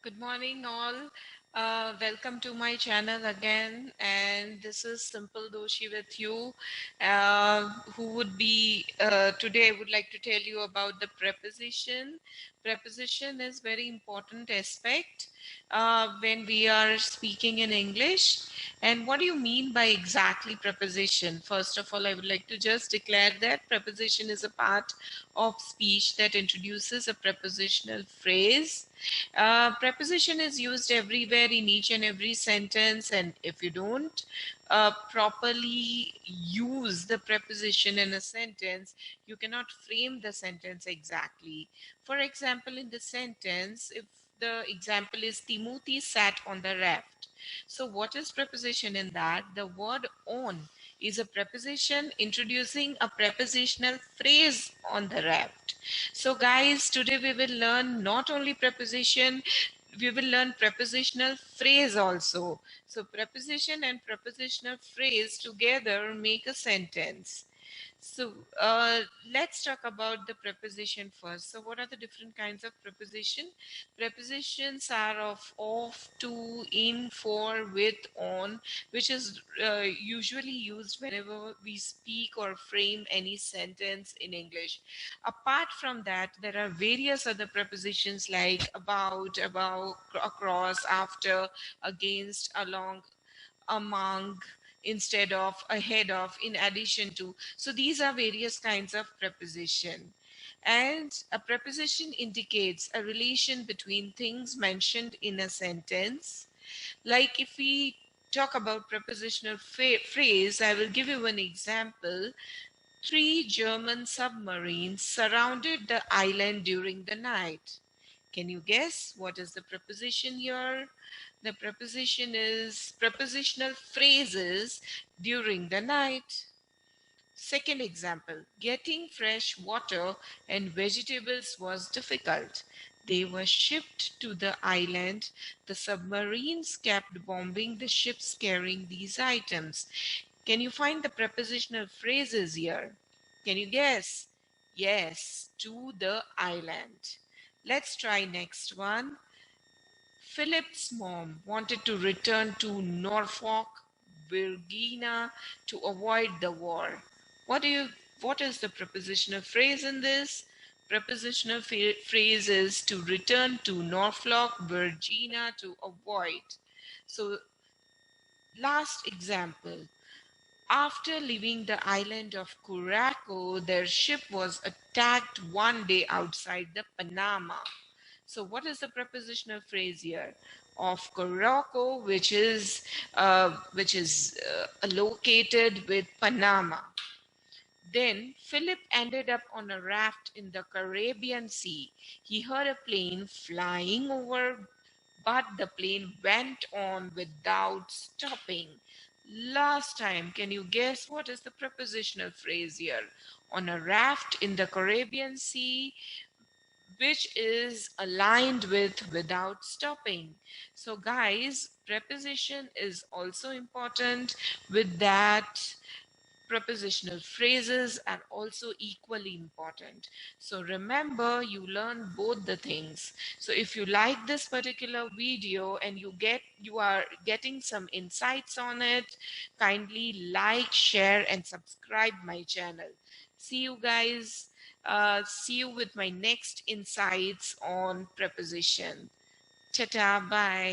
Good morning, all. Welcome to my channel again. And this is Simple Doshi with you, who would be today. I would like to tell you about the preposition. Preposition is very important aspect when we are speaking in English. And what do you mean by exactly preposition? First of all, I would like to just declare that preposition is a part of speech that introduces a prepositional phrase. Preposition is used everywhere in each and every sentence, and if you don't properly use the preposition in a sentence, you cannot frame the sentence exactly. For example, in the sentence, if the example is Timothy sat on the raft. So what is preposition in that? The word on is a preposition introducing a prepositional phrase on the raft. So guys, today we will learn not only preposition, we will learn prepositional phrase also. So preposition and prepositional phrase together make a sentence. So let's talk about the preposition first. So what are the different kinds of preposition? Prepositions are of, to, in, for, with, on, which is usually used whenever we speak or frame any sentence in English. Apart from that, there are various other prepositions like about, across, after, against, along, among, instead of, ahead of, in addition to. So these are various kinds of preposition. And a preposition indicates a relation between things mentioned in a sentence. Like if we talk about prepositional phrase, I will give you an example. 3 German submarines surrounded the island during the night. Can you guess what is the preposition here? The preposition is prepositional phrases during the night. Second example, getting fresh water and vegetables was difficult. They were shipped to the island. The submarines kept bombing the ships carrying these items. Can you find the prepositional phrases here? Can you guess? Yes, to the island. Let's try next one. Philip's mom wanted to return to Norfolk, Virginia to avoid the war. What is the prepositional phrase in this? Prepositional phrase is to return to Norfolk, Virginia to avoid. So last example. After leaving the island of Curaçao, their ship was attacked one day outside the Panama. So what is the prepositional phrase here? Of Curaçao, which is located with Panama. Then Philip ended up on a raft in the Caribbean Sea. He heard a plane flying over, but the plane went on without stopping. Last time, can you guess what is the prepositional phrase here? On a raft in the Caribbean Sea, which is aligned with without stopping. So guys, preposition is also important. With that, prepositional phrases are also equally important. So remember, you learn both the things. So if you like this particular video and you are getting some insights on it, kindly like, share and subscribe my channel. See you guys. See you with my next insights on preposition. Ta-ta, bye.